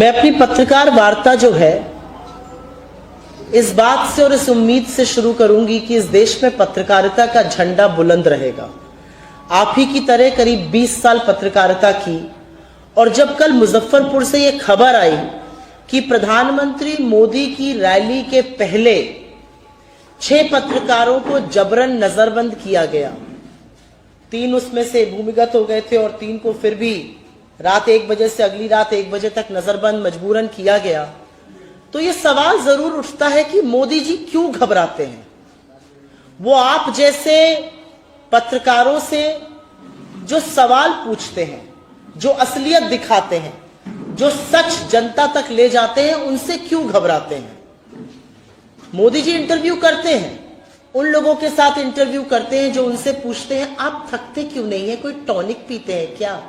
मैं अपनी पत्रकार वार्ता जो है इस बात से और इस उम्मीद से शुरू करूंगी कि इस देश में पत्रकारिता का झंडा बुलंद रहेगा। आप ही की तरह करीब 20 साल पत्रकारिता की, और जब कल मुजफ्फरपुर से यह खबर आई कि प्रधानमंत्री मोदी की रैली के पहले 6 पत्रकारों को जबरन नजरबंद किया गया, 3 उसमें से भूमिगत हो गए थे और 3 को फिर भी रात 1 बजे से अगली रात 1 बजे तक नजरबंद मजबूरन किया गया, तो यह सवाल जरूर उठता है कि मोदी जी क्यों घबराते हैं। वो आप जैसे पत्रकारों से जो सवाल पूछते हैं, जो असलियत दिखाते हैं, जो सच जनता तक ले जाते हैं, उनसे क्यों घबराते हैं। मोदी जी इंटरव्यू करते हैं, उन लोगों के साथ इंटरव्यू करते हैं जो उनसे पूछते हैं आप थकते क्यों नहीं है, कोई टॉनिक पीते हैं क्या।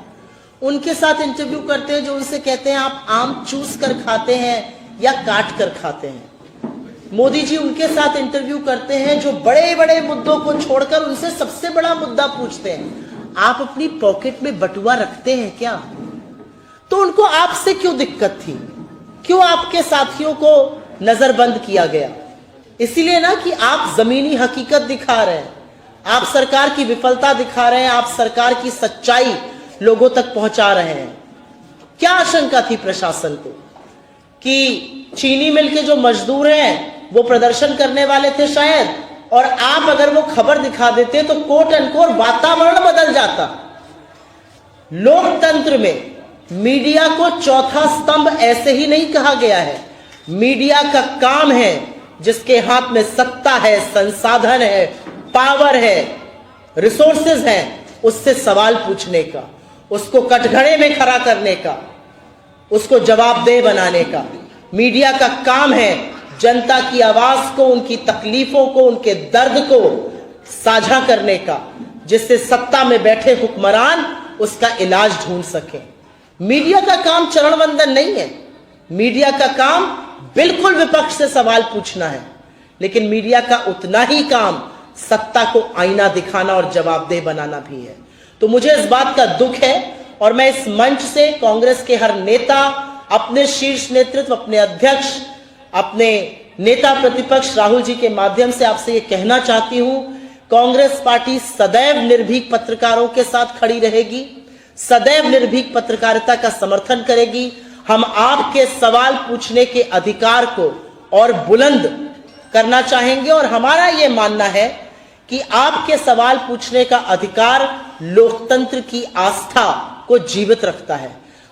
उनके साथ इंटरव्यू करते हैं जो उनसे कहते हैं आप आम चूस कर खाते हैं या काट कर खाते हैं। मोदी जी उनके साथ इंटरव्यू करते हैं जो बड़े बड़े मुद्दों को छोड़कर उनसे सबसे बड़ा मुद्दा पूछते हैं, आप अपनी पॉकेट में बटुआ रखते हैं क्या। तो उनको आपसे क्यों दिक्कत थी, क्यों आपके साथियों को नजरबंद किया गया। इसीलिए ना कि आप जमीनी हकीकत दिखा रहे हैं, आप सरकार की विफलता दिखा रहे हैं, आप सरकार की सच्चाई लोगों तक पहुंचा रहे हैं। क्या आशंका थी प्रशासन को कि चीनी मिल के जो मजदूर हैं वो प्रदर्शन करने वाले थे शायद, और आप अगर वो खबर दिखा देते तो कोट अनकोट वातावरण बदल जाता। लोकतंत्र में मीडिया को चौथा स्तंभ ऐसे ही नहीं कहा गया है। मीडिया का काम है, जिसके हाथ में सत्ता है, संसाधन है, पावर है, रिसोर्सेज हैं, उससे सवाल पूछने का, उसको कटघरे में खड़ा करने का, उसको जवाबदेह बनाने का। मीडिया का काम है जनता की आवाज को, उनकी तकलीफों को, उनके दर्द को साझा करने का, जिससे सत्ता में बैठे हुक्मरान उसका इलाज ढूंढ सके। मीडिया का काम चरण वंदन नहीं है। मीडिया का काम बिल्कुल विपक्ष से सवाल पूछना है, लेकिन मीडिया का उतना ही काम सत्ता को आईना दिखाना और जवाबदेह बनाना भी है। तो मुझे इस बात का दुख है, और मैं इस मंच से कांग्रेस के हर नेता, अपने शीर्ष नेतृत्व, अपने अध्यक्ष, अपने नेता प्रतिपक्ष राहुल जी के माध्यम से आपसे ये कहना चाहती हूं, कांग्रेस पार्टी सदैव निर्भीक पत्रकारों के साथ खड़ी रहेगी, सदैव निर्भीक पत्रकारिता का समर्थन करेगी। हम आपके सवाल पूछने के अधिकार को और बुलंद करना चाहेंगे, और हमारा यह मानना है कि आपके सवाल पूछने का अधिकार लोकतंत्र की आस्था को जीवित रखता है।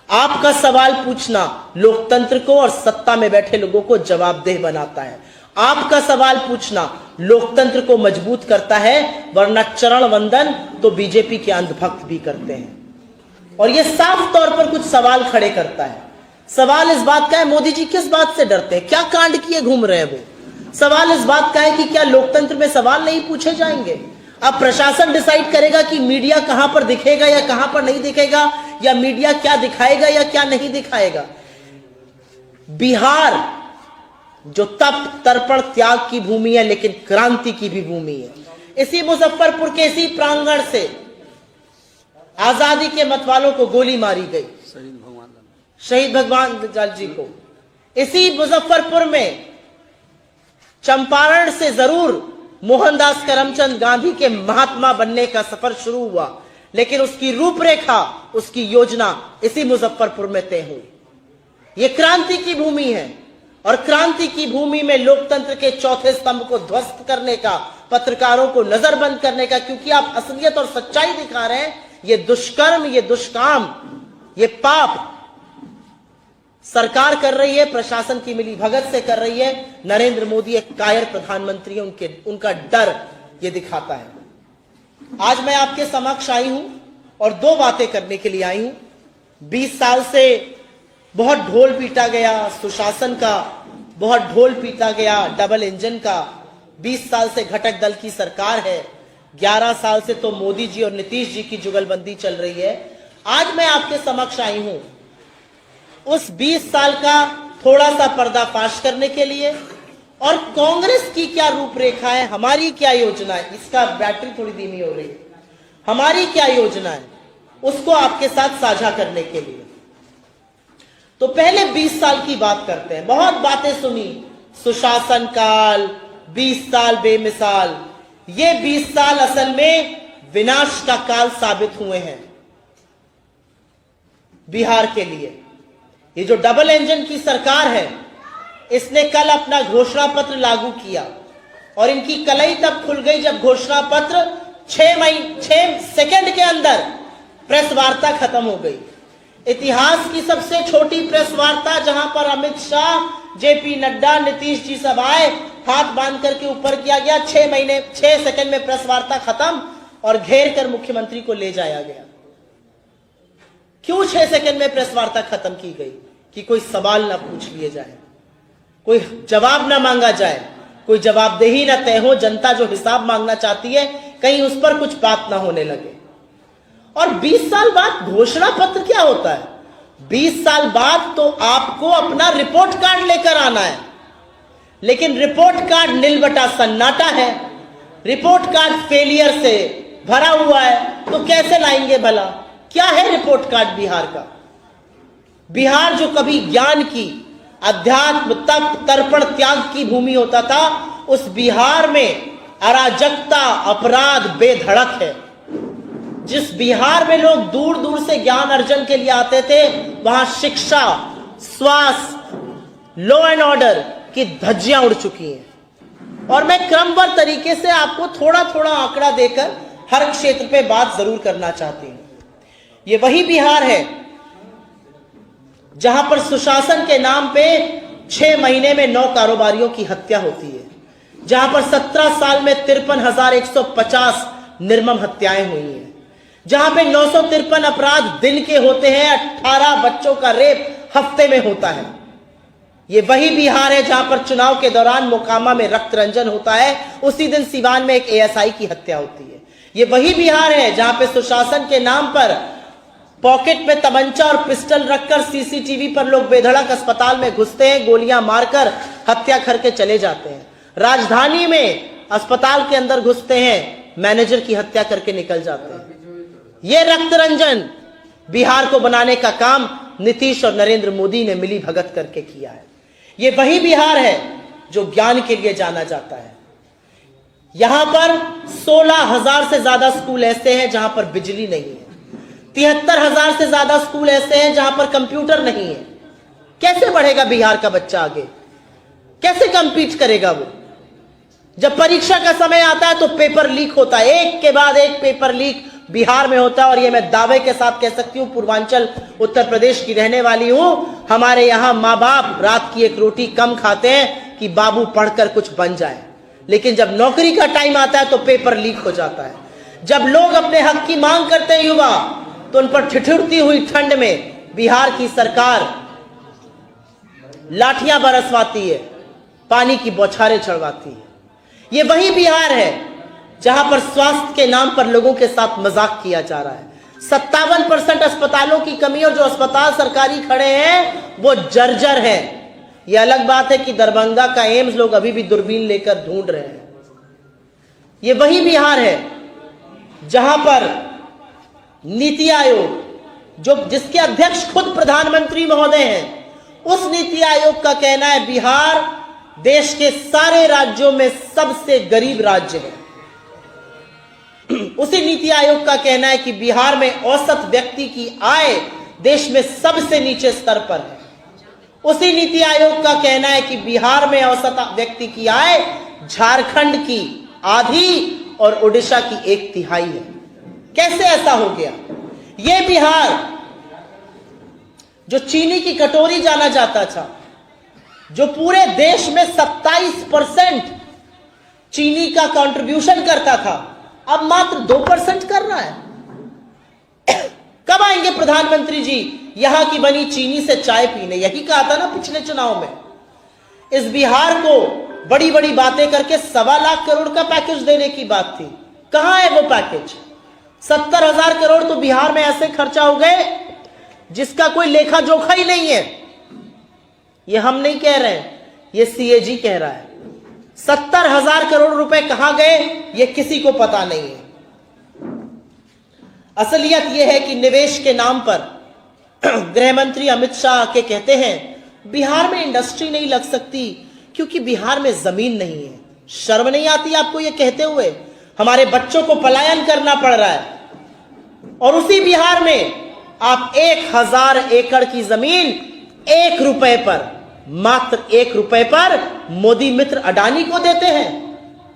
आपका सवाल पूछना लोकतंत्र को और सत्ता में बैठे लोगों को जवाबदेह बनाता है। आपका सवाल पूछना लोकतंत्र को मजबूत करता है, वरना चरण वंदन तो बीजेपी के अंधभक्त भी करते हैं। और यह साफ तौर पर कुछ सवाल खड़े करता है। सवाल इस बात का है मोदी जी किस बात से डरते हैं, क्या कांड किए घूम रहे हैं वो। सवाल इस बात का है कि क्या लोकतंत्र में सवाल नहीं पूछे जाएंगे। अब प्रशासन डिसाइड करेगा कि मीडिया कहां पर दिखेगा या कहां पर नहीं दिखेगा, या मीडिया क्या दिखाएगा या क्या नहीं दिखाएगा। बिहार जो तप तर्पण त्याग की भूमि है, लेकिन क्रांति की भी भूमि है। इसी मुजफ्फरपुर के इसी प्रांगण से आजादी के मतवालों को गोली मारी गई, शहीद भगवान लाल जी को। इसी मुजफ्फरपुर में चंपारण से जरूर मोहनदास करमचंद गांधी के महात्मा बनने का सफर शुरू हुआ, लेकिन उसकी रूपरेखा, उसकी योजना इसी मुजफ्फरपुर में तय हुई। यह क्रांति की भूमि है, और क्रांति की भूमि में लोकतंत्र के चौथे स्तंभ को ध्वस्त करने का, पत्रकारों को नजरबंद करने का, क्योंकि आप असलियत और सच्चाई दिखा रहे हैं। यह दुष्कर्म, यह दुष्काम, यह पाप सरकार कर रही है, प्रशासन की मिली भगत से कर रही है। नरेंद्र मोदी एक कायर प्रधानमंत्री है, उनका डर ये दिखाता है। आज मैं आपके समक्ष आई हूं और 2 बातें करने के लिए आई हूं। 20 साल से बहुत ढोल पीटा गया सुशासन का, बहुत ढोल पीटा गया डबल इंजन का। 20 साल से घटक दल की सरकार है, 11 साल से तो मोदी जी और नीतीश जी की जुगलबंदी चल रही है। आज मैं आपके समक्ष आई हूं उस 20 साल का थोड़ा सा पर्दाफाश करने के लिए, और कांग्रेस की क्या रूपरेखा है, हमारी क्या योजना है। इसका बैटरी थोड़ी धीमी हो रही है। हमारी क्या योजना है उसको आपके साथ साझा करने के लिए। तो पहले 20 साल की बात करते हैं। बहुत बातें सुनी, सुशासन काल, 20 साल बेमिसाल। ये 20 साल असल में विनाश का काल साबित हुए हैं बिहार के लिए। ये जो डबल इंजन की सरकार है, इसने कल अपना घोषणा पत्र लागू किया और इनकी कलई तब खुल गई जब घोषणा पत्र 6 सेकंड के अंदर प्रेस वार्ता खत्म हो गई। इतिहास की सबसे छोटी प्रेस वार्ता, जहां पर अमित शाह, जेपी नड्डा, नीतीश जी सब आए, हाथ बांध करके ऊपर किया गया। 6 सेकंड में प्रेस वार्ता खत्म और घेर कर मुख्यमंत्री को ले जाया गया। क्यों 6 सेकंड में प्रेस वार्ता खत्म की गई? कि कोई सवाल ना पूछ लिए जाए, कोई जवाब ना मांगा जाए, कोई जवाबदेही ना तय हो। जनता जो हिसाब मांगना चाहती है, कहीं उस पर कुछ बात ना होने लगे। और 20 साल बाद घोषणा पत्र क्या होता है? 20 साल बाद तो आपको अपना रिपोर्ट कार्ड लेकर आना है, लेकिन रिपोर्ट कार्ड नीलबटा सन्नाटा है। रिपोर्ट कार्ड फेलियर से भरा हुआ है, तो कैसे लाएंगे भला? क्या है रिपोर्ट कार्ड बिहार का? बिहार जो कभी ज्ञान की, अध्यात्म, तप, तर्पण, त्याग की भूमि होता था, उस बिहार में अराजकता, अपराध बेधड़क है। जिस बिहार में लोग दूर दूर से ज्ञान अर्जन के लिए आते थे, वहां शिक्षा, स्वास्थ्य, लॉ एंड ऑर्डर की धज्जियां उड़ चुकी हैं। और मैं क्रमबद्ध तरीके से आपको थोड़ा थोड़ा आंकड़ा देकर हर क्षेत्र पे बात जरूर करना चाहती हूं। ये वही बिहार है जहां पर सुशासन के नाम पे 6 महीने में 9 कारोबारियों की हत्या होती है, जहां पर 17 साल में 53,150 निर्मम हत्याएं हुई हैं, जहां पे 953 अपराध दिन के होते हैं, 18 बच्चों का रेप हफ्ते में होता है। ये वही बिहार है जहां पर चुनाव के दौरान मोकामा में रक्त रंजन होता है, उसी दिन सिवान में एक एएसआई की हत्या होती है। ये वही बिहार है जहां पे सुशासन के नाम पर पॉकेट में तमंचा और पिस्टल रखकर सीसीटीवी पर लोग बेधड़क अस्पताल में घुसते हैं, गोलियां मारकर हत्या करके चले जाते हैं। राजधानी में अस्पताल के अंदर घुसते हैं, मैनेजर की हत्या करके निकल जाते हैं। ये रक्त रंजन बिहार को बनाने का काम नीतीश और नरेंद्र मोदी ने मिली भगत करके किया है। ये वही बिहार है जो ज्ञान के लिए जाना जाता है। यहां पर 16,000 से ज्यादा स्कूल ऐसे हैं जहां पर बिजली नहीं है, 73,000 से ज्यादा स्कूल ऐसे हैं जहां पर कंप्यूटर नहीं है। कैसे बढ़ेगा बिहार का बच्चा आगे? कैसे कंपीट करेगा वो? जब परीक्षा का समय आता है तो पेपर लीक होता है, एक के बाद एक पेपर लीक बिहार में होता है। और ये मैं दावे के साथ कह सकती हूँ, पूर्वांचल उत्तर प्रदेश की रहने वाली हूं, हमारे यहां माँ बाप रात की एक रोटी कम खाते हैं कि बाबू पढ़कर कुछ बन जाए, लेकिन जब नौकरी का टाइम आता है तो पेपर लीक हो जाता है। जब लोग अपने हक की मांग करते हैं युवा, तो उन पर ठिठुरती हुई ठंड में बिहार की सरकार लाठियां बरसवाती है, पानी की बौछारें चढ़वाती है। ये वही बिहार है जहां पर स्वास्थ्य के नाम पर लोगों के साथ मजाक किया जा रहा है। 57% अस्पतालों की कमी, और जो अस्पताल सरकारी खड़े हैं वो जर्जर हैं। ये अलग बात है कि दरभंगा का एम्स लोग अभी भी दूरबीन लेकर ढूंढ रहे हैं। ये वही बिहार है जहां पर नीति आयोग, जो जिसके अध्यक्ष खुद प्रधानमंत्री महोदय हैं, उस नीति आयोग का कहना है बिहार देश के सारे राज्यों में सबसे गरीब राज्य है। उसी नीति आयोग का कहना है कि बिहार में औसत व्यक्ति की आय देश में सबसे नीचे स्तर पर है। उसी नीति आयोग का कहना है कि बिहार में औसत व्यक्ति की आय झारखंड की आधी और ओडिशा की 1/3 है। कैसे ऐसा हो गया? ये बिहार जो चीनी की कटोरी जाना जाता था, जो पूरे देश में 27% चीनी का कंट्रीब्यूशन करता था, अब मात्र 2% कर रहा है। कब आएंगे प्रधानमंत्री जी यहां की बनी चीनी से चाय पीने? यही कहा था ना पिछले चुनाव में। इस बिहार को बड़ी बड़ी बातें करके 1.25 लाख करोड़ का पैकेज देने की बात थी। कहां है वो पैकेज? 70,000 करोड़ तो बिहार में ऐसे खर्चा हो गए जिसका कोई लेखा जोखा ही नहीं है। ये हम नहीं कह रहे हैं, ये सीएजी कह रहा है। 70,000 करोड़ रुपए कहां गए ये किसी को पता नहीं है। असलियत यह है कि निवेश के नाम पर गृह मंत्री अमित शाह आके कहते हैं बिहार में इंडस्ट्री नहीं लग सकती क्योंकि बिहार में जमीन नहीं है। शर्म नहीं आती आपको ये कहते हुए? हमारे बच्चों को पलायन करना पड़ रहा है और उसी बिहार में आप 1000 एकड़ की जमीन 1 रुपए पर, मात्र 1 रुपए पर मोदी मित्र अडानी को देते हैं।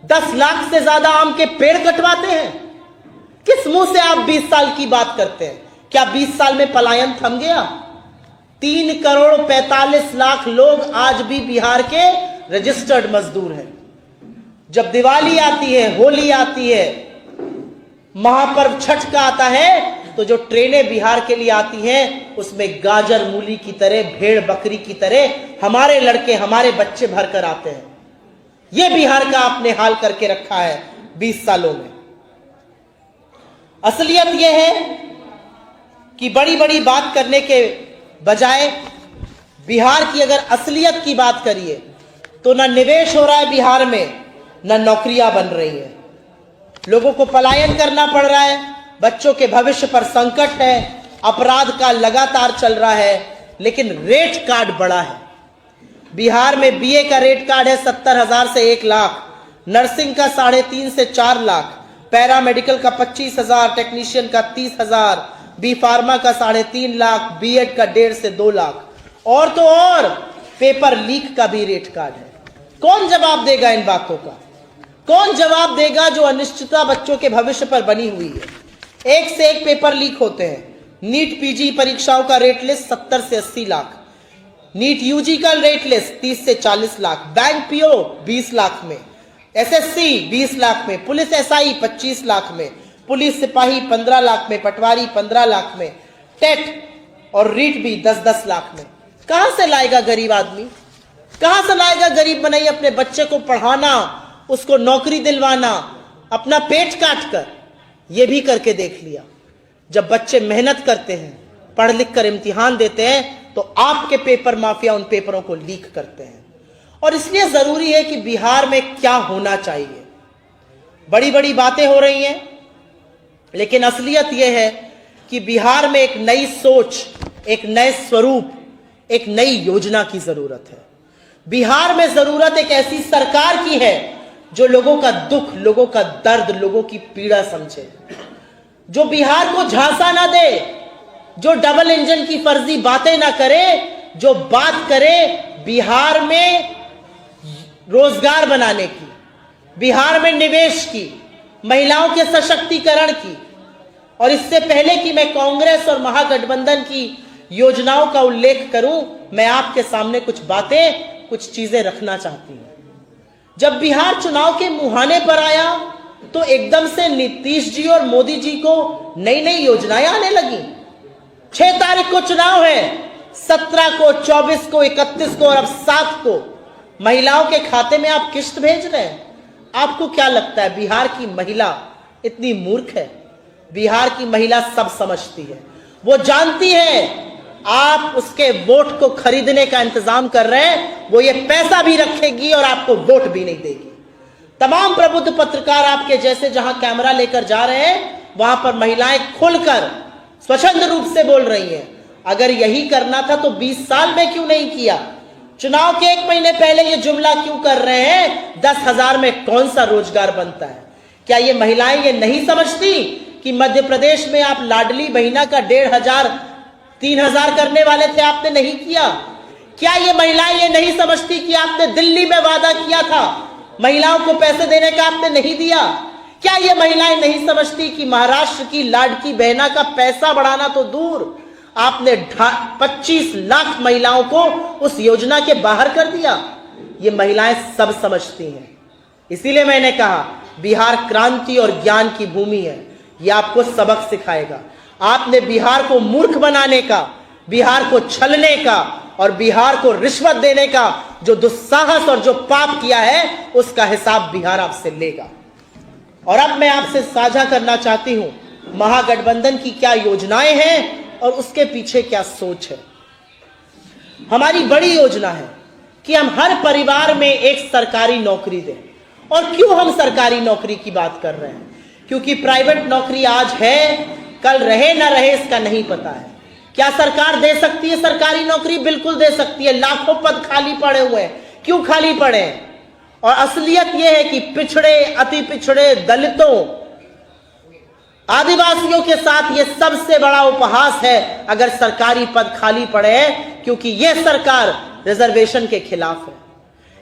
10 लाख से ज्यादा आम के पेड़ कटवाते हैं। किस मुंह से आप 20 साल की बात करते हैं? क्या 20 साल में पलायन थम गया? 3 करोड़ 45 लाख लोग आज भी बिहार के रजिस्टर्ड मजदूर हैं। जब दिवाली आती है, होली आती है, महापर्व छठ का आता है, तो जो ट्रेनें बिहार के लिए आती हैं उसमें गाजर मूली की तरह, भेड़ बकरी की तरह हमारे लड़के, हमारे बच्चे भरकर आते हैं। यह बिहार का आपने हाल करके रखा है 20 सालों में। असलियत यह है कि बड़ी बड़ी बात करने के बजाय बिहार की अगर असलियत की बात करिए तो ना निवेश हो रहा है बिहार में, ना नौकरियां बन रही हैं। लोगों को पलायन करना पड़ रहा है, बच्चों के भविष्य पर संकट है, अपराध का लगातार चल रहा है, लेकिन रेट कार्ड बड़ा है। बिहार में बीए का रेट कार्ड है 70,000 से 1 लाख, नर्सिंग का 3.5 से 4 लाख, पैरामेडिकल का 25,000, टेक्नीशियन का 30,000, बी फार्मा का 3.5 लाख, बीएड का 1.5 से 2 लाख, और तो और पेपर लीक का भी रेट कार्ड है। कौन जवाब देगा इन बातों का? कौन जवाब देगा जो अनिश्चितता बच्चों के भविष्य पर बनी हुई है? एक से एक पेपर लीक होते हैं। नीट पीजी परीक्षाओं का रेट लिस्ट 70 से 80 लाख, नीट यूजी का रेट लिस्ट 30 से 40 लाख, बैंक पीओ 20 लाख में, एसएससी 20 लाख में, पुलिस एसआई 25 लाख में, पुलिस सिपाही 15 लाख में, पटवारी 15 लाख में, टेट और रीट भी 10-10 लाख में। कहां से लाएगा गरीब आदमी? कहां से लाएगा गरीब बनाई अपने बच्चे को पढ़ाना, उसको नौकरी दिलवाना, अपना पेट काट कर? यह भी करके देख लिया। जब बच्चे मेहनत करते हैं, पढ़ लिख कर इम्तिहान देते हैं, तो आपके पेपर माफिया उन पेपरों को लीक करते हैं। और इसलिए जरूरी है कि बिहार में क्या होना चाहिए। बड़ी बड़ी बातें हो रही हैं, लेकिन असलियत यह है कि बिहार में एक नई सोच, एक नए स्वरूप, एक नई योजना की जरूरत है। बिहार में जरूरत एक ऐसी सरकार की है जो लोगों का दुख, लोगों का दर्द, लोगों की पीड़ा समझे, जो बिहार को झांसा ना दे, जो डबल इंजन की फर्जी बातें ना करे, जो बात करे बिहार में रोजगार बनाने की, बिहार में निवेश की, महिलाओं के सशक्तिकरण की। और इससे पहले कि मैं कांग्रेस और महागठबंधन की योजनाओं का उल्लेख करूं, मैं आपके सामने कुछ बातें, कुछ चीजें रखना चाहती हूं। जब बिहार चुनाव के मुहाने पर आया तो एकदम से नीतीश जी और मोदी जी को नई नई योजनाएं आने लगी। 6 तारीख को चुनाव है, 17 को, 24 को, 31 को और अब 7 को महिलाओं के खाते में आप किस्त भेज रहे हैं। आपको क्या लगता है बिहार की महिला इतनी मूर्ख है? बिहार की महिला सब समझती है। वो जानती है आप उसके वोट को खरीदने का इंतजाम कर रहे हैं, वो ये पैसा भी रखेगी और आपको वोट भी नहीं देगी। तमाम प्रबुद्ध पत्रकार आपके जैसे जहां कैमरा लेकर जा रहे हैं, वहां पर महिलाएं खुलकर स्वच्छंद रूप से बोल रही हैं। अगर यही करना था तो 20 साल में क्यों नहीं किया? चुनाव के 1 महीने पहले ये जुमला क्यों कर रहे हैं? 10,000 में कौन सा रोजगार बनता है? क्या ये महिलाएं ये नहीं समझती कि मध्य प्रदेश में आप लाडली बहिना का 1,500 3,000 करने वाले थे, आपने नहीं किया? क्या ये महिलाएं ये नहीं समझती कि आपने दिल्ली में वादा किया था महिलाओं को पैसे देने का, आपने नहीं दिया? क्या ये महिलाएं नहीं समझती कि महाराष्ट्र की लाडकी बहना का पैसा बढ़ाना तो दूर, आपने 25 लाख महिलाओं को उस योजना के बाहर कर दिया? ये महिलाएं सब समझती हैं। इसीलिए मैंने कहा बिहार क्रांति और ज्ञान की भूमि है। यह आपको सबक सिखाएगा। आपने बिहार को मूर्ख बनाने का, बिहार को छलने का और बिहार को रिश्वत देने का जो दुस्साहस और जो पाप किया है, उसका हिसाब बिहार आपसे लेगा। और अब मैं आपसे साझा करना चाहती हूं महागठबंधन की क्या योजनाएं हैं और उसके पीछे क्या सोच है। हमारी बड़ी योजना है कि हम हर परिवार में एक सरकारी नौकरी दें। और क्यों हम सरकारी नौकरी की बात कर रहे हैं? क्योंकि प्राइवेट नौकरी आज है, कल रहे ना रहे इसका नहीं पता है। क्या सरकार दे सकती है सरकारी नौकरी? बिल्कुल दे सकती है। लाखों पद खाली पड़े हुए हैं। क्यों खाली पड़े हैं? और असलियत यह है कि पिछड़े, अति पिछड़े, दलितों, आदिवासियों के साथ यह सबसे बड़ा उपहास है अगर सरकारी पद खाली पड़े हैं, क्योंकि यह सरकार रिजर्वेशन के खिलाफ है।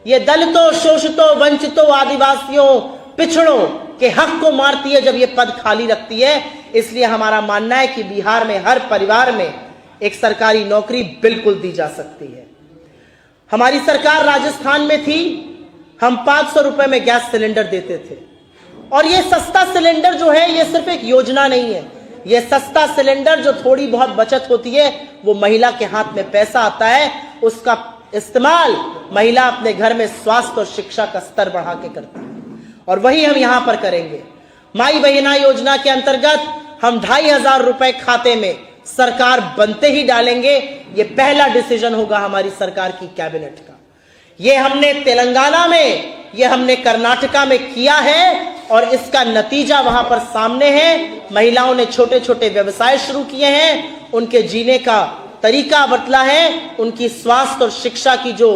यह दलितों, शोषितों, वंचितों, आदिवासियों, पिछड़ों के हक को मारती है जब यह पद खाली रखती है। इसलिए हमारा मानना है कि बिहार में हर परिवार में एक सरकारी नौकरी बिल्कुल दी जा सकती है। हमारी सरकार राजस्थान में थी, हम 500 रुपए में गैस सिलेंडर देते थे। और यह सस्ता सिलेंडर जो है, यह सिर्फ एक योजना नहीं है। यह सस्ता सिलेंडर जो थोड़ी बहुत बचत होती है, वो महिला के हाथ में पैसा आता है, उसका इस्तेमाल महिला अपने घर में स्वास्थ्य और शिक्षा का स्तर बढ़ा के करती है। और वही हम यहां पर करेंगे। माई बहिना योजना के अंतर्गत हम 2500 रुपए खाते में सरकार बनते ही डालेंगे। यह पहला डिसीजन होगा हमारी सरकार की कैबिनेट का। यह हमने तेलंगाना में, यह हमने कर्नाटका में किया है और इसका नतीजा वहां पर सामने है। महिलाओं ने छोटे छोटे व्यवसाय शुरू किए हैं, उनके जीने का तरीका बदला है, उनकी स्वास्थ्य और शिक्षा की जो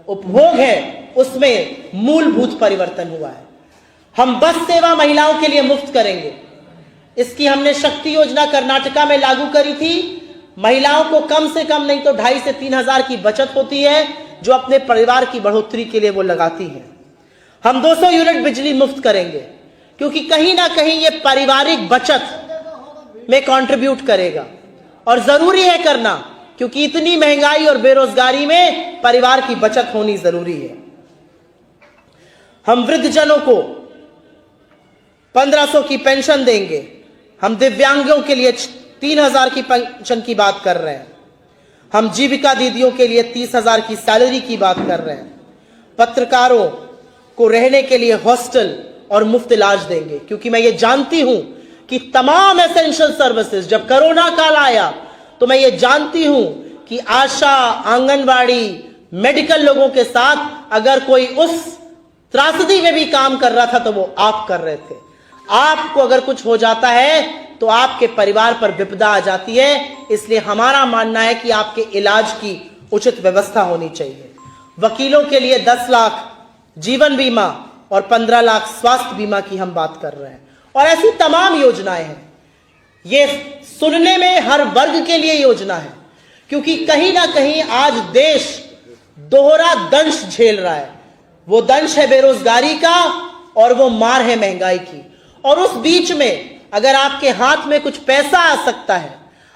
उपभोग है उसमें मूलभूत परिवर्तन हुआ है। हम बस सेवा महिलाओं के लिए मुफ्त करेंगे। इसकी हमने शक्ति योजना कर्नाटका में लागू करी थी। महिलाओं को कम से कम नहीं तो 2,500 से 3,000 की बचत होती है, जो अपने परिवार की बढ़ोतरी के लिए वो लगाती है। हम 200 यूनिट बिजली मुफ्त करेंगे, क्योंकि कहीं ना कहीं ये पारिवारिक बचत में कंट्रीब्यूट करेगा और जरूरी है करना, क्योंकि इतनी महंगाई और बेरोजगारी में परिवार की बचत होनी जरूरी है। हम वृद्धजनों को 1500 की पेंशन देंगे। हम दिव्यांगों के लिए 3000 की पेंशन की बात कर रहे हैं। हम जीविका दीदियों के लिए 30,000 की सैलरी की बात कर रहे हैं। पत्रकारों को रहने के लिए हॉस्टल और मुफ्त इलाज देंगे, क्योंकि मैं ये जानती हूं कि तमाम एसेंशियल सर्विसेज, जब कोरोना काल आया तो मैं ये जानती हूं कि आशा, आंगनवाड़ी, मेडिकल लोगों के साथ अगर कोई उस त्रासदी में भी काम कर रहा था तो वो आप कर रहे थे। आपको अगर कुछ हो जाता है तो आपके परिवार पर विपदा आ जाती है। इसलिए हमारा मानना है कि आपके इलाज की उचित व्यवस्था होनी चाहिए। वकीलों के लिए 10 लाख जीवन बीमा और 15 लाख स्वास्थ्य बीमा की हम बात कर रहे हैं, और ऐसी तमाम योजनाएं हैं। ये सुनने में हर वर्ग के लिए योजना है, क्योंकि कहीं ना कहीं आज देश दोहरा दंश झेल रहा है। वो दंश है बेरोजगारी का और वो मार है महंगाई की। और उस बीच में अगर आपके हाथ में कुछ पैसा आ सकता है,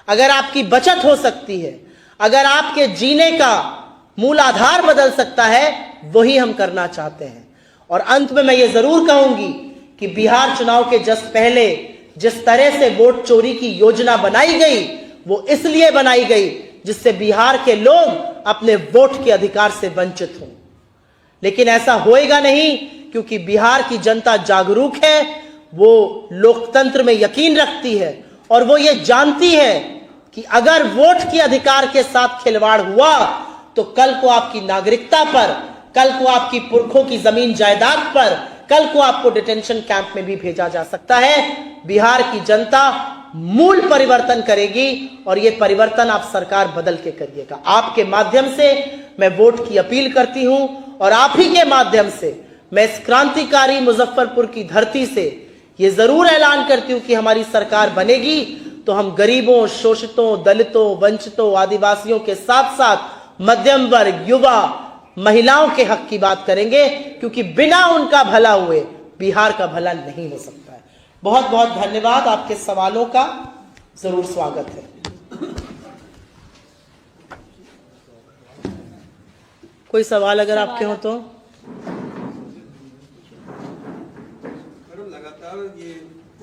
अगर आपकी बचत हो सकती है, अगर आपके जीने का मूल आधार बदल सकता है, वही हम करना चाहते हैं। और अंत में मैं ये जरूर कहूंगी कि बिहार चुनाव के जस्ट पहले जिस तरह से वोट चोरी की योजना बनाई गई, वो इसलिए बनाई गई जिससे बिहार के लोग अपने वोट के अधिकार से वंचित हों। लेकिन ऐसा होएगा नहीं, क्योंकि बिहार की जनता जागरूक है, वो लोकतंत्र में यकीन रखती है और वो ये जानती है कि अगर वोट के अधिकार के साथ खिलवाड़ हुआ तो कल को आपकी नागरिकता पर, कल को आपकी पुरखों की जमीन जायदाद पर, कल को आपको डिटेंशन कैंप में भी भेजा जा सकता है। बिहार की जनता मूल परिवर्तन करेगी और ये परिवर्तन आप सरकार बदल के करिएगा। आपके माध्यम से मैं वोट की अपील करती हूं और आप ही के माध्यम से मैं इस क्रांतिकारी मुजफ्फरपुर की धरती से ये जरूर ऐलान करती हूं कि हमारी सरकार बनेगी तो हम गरीबों, शोषितों, दलितों, वंचितों, आदिवासियों के साथ साथ मध्यम वर्ग, युवा, महिलाओं के हक की बात करेंगे, क्योंकि बिना उनका भला हुए बिहार का भला नहीं हो सकता है। बहुत बहुत धन्यवाद। आपके सवालों का जरूर स्वागत है। कोई सवाल अगर आपके हो तो। लगातार ये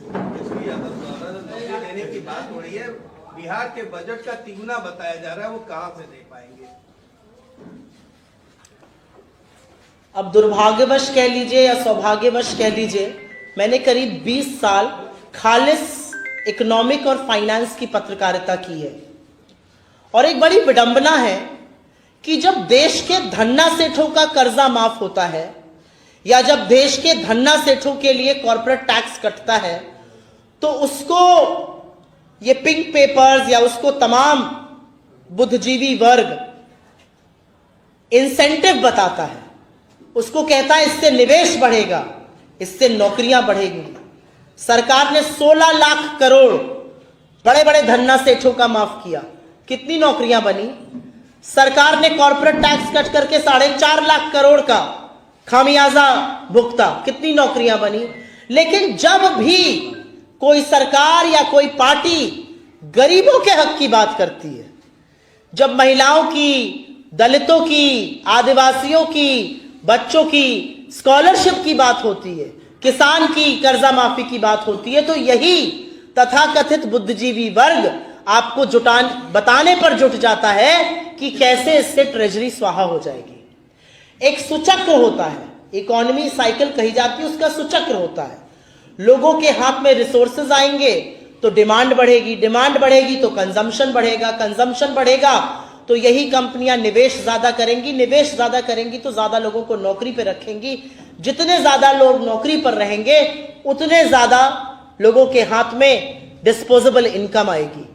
तेजस्वी यादव द्वारा नौकरी देने की बात हो रही है, बिहार के बजट का तिगुना बताया जा रहा है, वो कहां से दे पाएंगे? अब दुर्भाग्यवश कह लीजिए या सौभाग्यवश कह लीजिए, मैंने करीब 20 साल खालिस इकोनॉमिक और फाइनेंस की पत्रकारिता की है। और एक बड़ी विडंबना है कि जब देश के धन्ना सेठों का कर्जा माफ होता है या जब देश के धन्ना सेठों के लिए कॉर्पोरेट टैक्स कटता है, तो उसको ये पिंक पेपर्स या उसको तमाम बुद्धिजीवी वर्ग इंसेंटिव बताता है, उसको कहता है इससे निवेश बढ़ेगा, इससे नौकरियां बढ़ेगी। सरकार ने 16 लाख करोड़ बड़े बड़े धन्ना सेठों का माफ किया, कितनी नौकरियां बनी? सरकार ने कॉर्पोरेट टैक्स कट करके 4.5 लाख करोड़ का खामियाजा भुगता, कितनी नौकरियां बनी? लेकिन जब भी कोई सरकार या कोई पार्टी गरीबों के हक की बात करती है, जब महिलाओं की, दलितों की, आदिवासियों की, बच्चों की स्कॉलरशिप की बात होती है, किसान की कर्जा माफी की बात होती है, तो यही तथाकथित बुद्धिजीवी वर्ग आपको बताने पर जुट जाता है कि कैसे इससे ट्रेजरी स्वाहा हो जाएगी। एक सुचक्र होता है, इकोनॉमी साइकिल कही जाती है, उसका सुचक्र होता है। लोगों के हाथ में रिसोर्सेज आएंगे तो डिमांड बढ़ेगी, डिमांड बढ़ेगी तो कंजम्पशन बढ़ेगा, कंजम्पशन बढ़ेगा तो यही कंपनियां निवेश ज्यादा करेंगी, निवेश ज्यादा करेंगी तो ज्यादा लोगों को नौकरी पर रखेंगी। जितने ज्यादा लोग नौकरी पर रहेंगे उतने ज्यादा लोगों के हाथ में डिस्पोजेबल इनकम आएगी।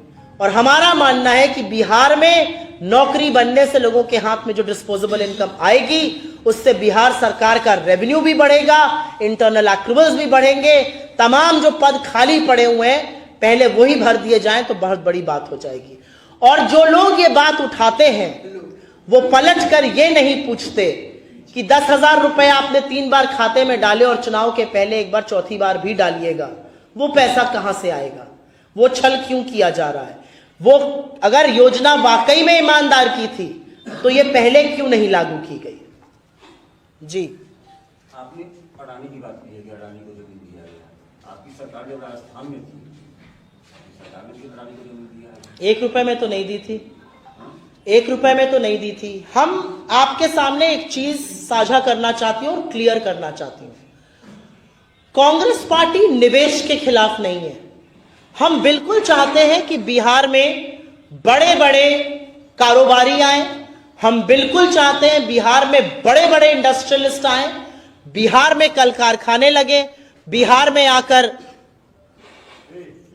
और हमारा मानना है कि बिहार में नौकरी बनने से लोगों के हाथ में जो डिस्पोजेबल इनकम आएगी उससे बिहार सरकार का रेवेन्यू भी बढ़ेगा, इंटरनल एक्रूवल्स भी बढ़ेंगे, तमाम जो पद खाली पड़े हुए हैं पहले वही भर दिए जाएं तो बहुत बड़ी बात हो जाएगी। और जो लोग ये बात उठाते हैं वो पलट कर ये नहीं पूछते कि 10,000 रुपए आपने 3 बार खाते में डाले और चुनाव के पहले एक बार, चौथी बार भी डालिएगा, वो पैसा कहां से आएगा, वो छल क्यों किया जा रहा है, वो अगर योजना वाकई में ईमानदार की थी तो ये पहले क्यों नहीं लागू की गई। जी, आपने अडानी की बात की है कि अडानी को जमीन दिया गया, आपकी सरकार जब राजस्थान में थी सरकार ने अडानी को जमीन दिया है? 1 रुपए में तो नहीं दी थी, 1 रुपए में तो नहीं दी थी। हम आपके सामने एक चीज साझा करना चाहती हूं और क्लियर करना चाहती हूं, कांग्रेस पार्टी निवेश के खिलाफ नहीं है। हम बिल्कुल चाहते हैं कि बिहार में बड़े बड़े कारोबारी आए, हम बिल्कुल चाहते हैं बिहार में बड़े बड़े इंडस्ट्रियलिस्ट आए, बिहार में कल कारखाने लगे, बिहार में आकर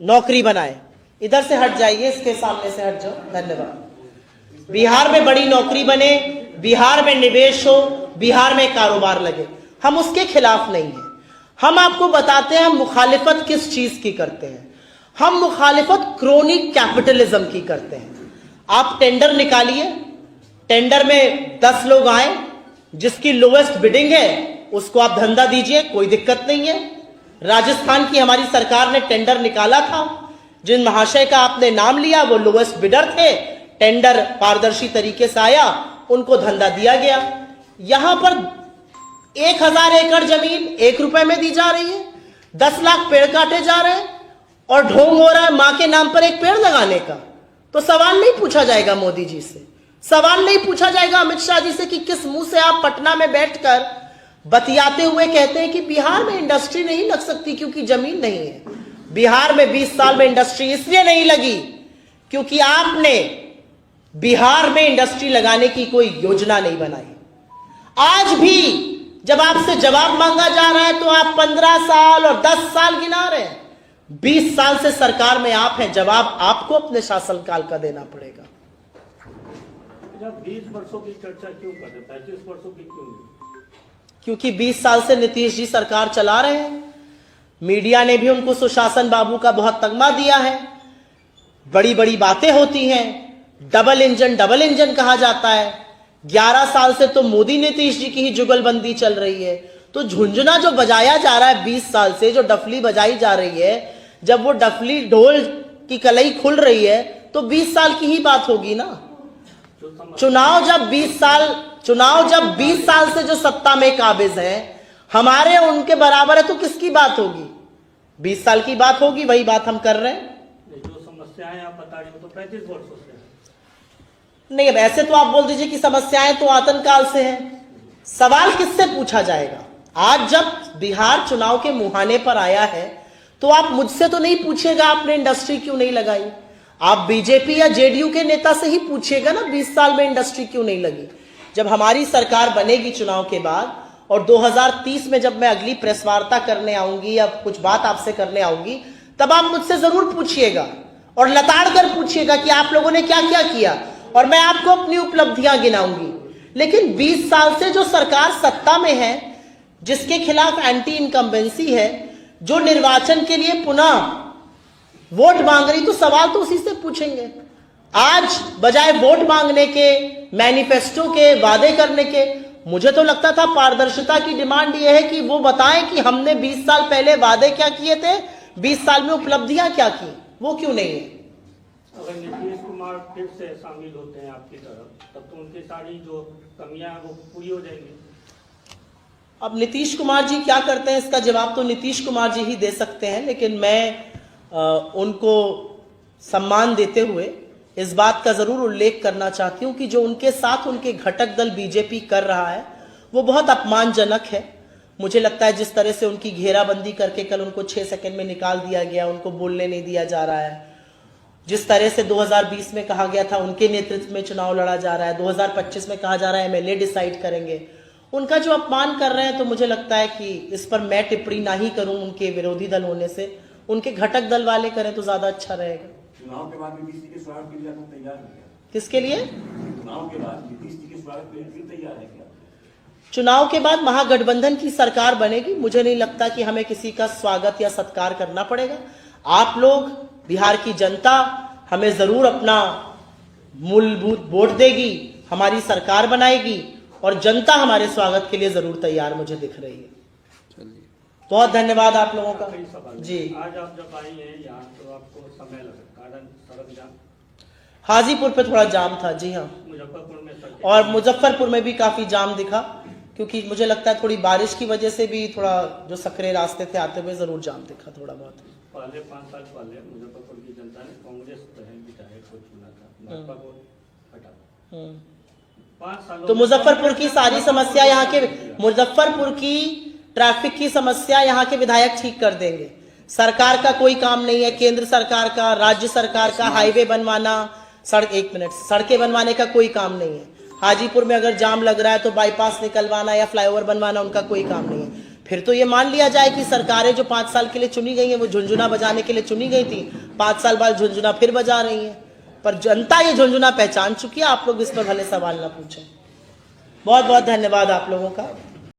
नौकरी बनाए। इधर से हट जाइए, इसके सामने से हट जाओ, धन्यवाद। बिहार में बड़ी नौकरी बने, बिहार में निवेश हो, बिहार में कारोबार लगे, हम उसके खिलाफ नहीं है। हम आपको बताते हैं हम मुखालिफत किस चीज की करते हैं। हम मुखालिफत क्रोनिक कैपिटलिज्म की करते हैं। आप टेंडर निकालिए, टेंडर में 10 लोग आए, जिसकी लोएस्ट बिडिंग है उसको आप धंधा दीजिए, कोई दिक्कत नहीं है। राजस्थान की हमारी सरकार ने टेंडर निकाला था, जिन महाशय का आपने नाम लिया वो लोएस्ट बिडर थे, टेंडर पारदर्शी तरीके से आया, उनको धंधा दिया गया। यहां पर 1000 एकड़ जमीन 1 रुपए में दी जा रही है, 10 लाख पेड़ काटे जा रहे हैं और ढोंग हो रहा है मां के नाम पर एक पेड़ लगाने का। तो सवाल नहीं पूछा जाएगा मोदी जी से, सवाल नहीं पूछा जाएगा अमित शाह जी से कि किस मुंह से आप पटना में बैठकर बतियाते हुए कहते हैं कि बिहार में इंडस्ट्री नहीं लग सकती क्योंकि जमीन नहीं है। बिहार में 20 साल में इंडस्ट्री इसलिए नहीं लगी क्योंकि आपने बिहार में इंडस्ट्री लगाने की कोई योजना नहीं बनाई। आज भी जब आपसे जवाब मांगा जा रहा है तो आप 15 साल और 10 साल गिना रहे हैं। 20 साल से सरकार में आप हैं, जवाब आपको अपने शासनकाल का देना पड़ेगा। 20 वर्षों की चर्चा क्यों कर रहे, 35 वर्षों की क्यों नहीं? क्योंकि 20 साल से नीतीश जी सरकार चला रहे हैं। मीडिया ने भी उनको सुशासन बाबू का बहुत तगमा दिया है, बड़ी बड़ी बातें होती हैं, डबल इंजन कहा जाता है। 11 साल से तो मोदी नीतीश जी की ही जुगलबंदी चल रही है। तो झुंझुना जो बजाया जा रहा है 20 साल से, जो डफली बजाई जा रही है, जब वो डफली ढोल की कलई खुल रही है तो 20 साल की ही बात होगी ना। चुनाव जब 20 साल से जो सत्ता में काबिज हैं, हमारे उनके बराबर है तो किसकी बात होगी? 20 साल की बात होगी, वही बात हम कर रहे हैं। जो समस्याएं आप बता रहे हो तो 35 वर्षों से नहीं, अब ऐसे तो आप बोल दीजिए कि समस्याएं तो आतंककाल से हैं। सवाल किससे पूछा जाएगा? आज जब बिहार चुनाव के मुहाने पर आया है तो आप मुझसे तो नहीं पूछिएगा आपने इंडस्ट्री क्यों नहीं लगाई, आप बीजेपी या जेडीयू के नेता से ही पूछिएगा ना 20 साल में इंडस्ट्री क्यों नहीं लगी। जब हमारी सरकार बनेगी चुनाव के बाद और 2030 में जब मैं अगली प्रेस वार्ता करने आऊंगी या कुछ बात आपसे करने आऊंगी, तब आप मुझसे जरूर पूछिएगा और लताड़ कर पूछिएगा कि आप लोगों ने क्या क्या किया, और मैं आपको अपनी उपलब्धियां गिनाऊंगी। लेकिन 20 साल से जो सरकार सत्ता में है, जिसके खिलाफ एंटी इनकम्बेंसी है, जो निर्वाचन के लिए पुनः वोट मांग रही, तो सवाल तो उसी से पूछेंगे। आज बजाय वोट मांगने के, मैनिफेस्टो के, वादे करने के, मुझे तो लगता था पारदर्शिता की डिमांड यह है कि वो बताएं कि हमने 20 साल पहले वादे क्या किए थे, 20 साल में उपलब्धियां क्या की, वो क्यों नहीं है। अगर नीतीश कुमार फिर से शामिल होते हैं आपकी तरफ, तब तो उनकी सारी जो कमियां हैं वो पूरी हो जाएंगी। अब नीतीश कुमार जी क्या करते हैं, इसका जवाब तो नीतीश कुमार जी ही दे सकते हैं। लेकिन मैं उनको सम्मान देते हुए इस बात का जरूर उल्लेख करना चाहती हूं कि जो उनके साथ उनके घटक दल बीजेपी कर रहा है वो बहुत अपमानजनक है। मुझे लगता है जिस तरह से उनकी घेराबंदी करके कल उनको 6 सेकंड में निकाल दिया गया, उनको बोलने नहीं दिया जा रहा है, जिस तरह से 2020 में कहा गया था उनके नेतृत्व में चुनाव लड़ा जा रहा है, 2025 में कहा जा रहा है एमएलए डिसाइड करेंगे, उनका जो अपमान कर रहे हैं, तो मुझे लगता है कि इस पर मैं टिप्पणी ना ही करूं उनके विरोधी दल होने से, उनके घटक दल वाले करें तो ज्यादा अच्छा रहेगा। चुनाव के बाद नीतीश जी के स्वागत के लिए आप तैयार हैं क्या? किसके लिए? चुनाव के बाद नीतीश जी के स्वागत के लिए फिर तैयार है क्या? चुनाव के बाद महागठबंधन की सरकार बनेगी, मुझे नहीं लगता कि हमें किसी का स्वागत या सत्कार करना पड़ेगा। आप लोग, बिहार की जनता हमें जरूर अपना मूलभूत वोट देगी, हमारी सरकार बनाएगी और जनता हमारे स्वागत के लिए जरूर तैयार मुझे दिख रही है। बहुत धन्यवाद आप लोगों का आखिरी सवाल जी। आज आप जब आई हैं यहाँ तो आपको समय लगा, कारण सड़क जाम, हाजीपुर पे थोड़ा जाम था जी हाँ, मुजफ्फरपुर में सड़क, और मुजफ्फरपुर में भी काफी जाम दिखा, क्योंकि मुझे लगता है थोड़ी बारिश की वजह से भी थोड़ा जो सकरे रास्ते थे आते हुए जरूर जाम दिखा थोड़ा बहुत। पहले 5 साल पहले मुजफ्फरपुर की जनता ने कांग्रेस विधायक को चुना था, भाजपा को हटा। 5 सालों तो मुजफ्फरपुर की सारी समस्या यहाँ के, मुजफ्फरपुर की ट्रैफिक की समस्या यहाँ के विधायक ठीक कर देंगे। सरकार का कोई काम नहीं है, केंद्र सरकार का, राज्य सरकार का हाईवे बनवाना, सड़कें बनवाने का कोई काम नहीं है। हाजीपुर में अगर जाम लग रहा है तो बाईपास निकलवाना या फ्लाईओवर बनवाना उनका कोई काम नहीं है। फिर तो ये मान लिया जाए कि सरकारें जो 5 साल के लिए चुनी गई हैं वो झुंझुना बजाने के लिए चुनी गई थी, 5 साल बाद झुंझुना फिर बजा रही हैं, पर जनता ये झुंझुना पहचान चुकी है। आप लोग इस पर भले सवाल ना पूछें। बहुत बहुत धन्यवाद आप लोगों का।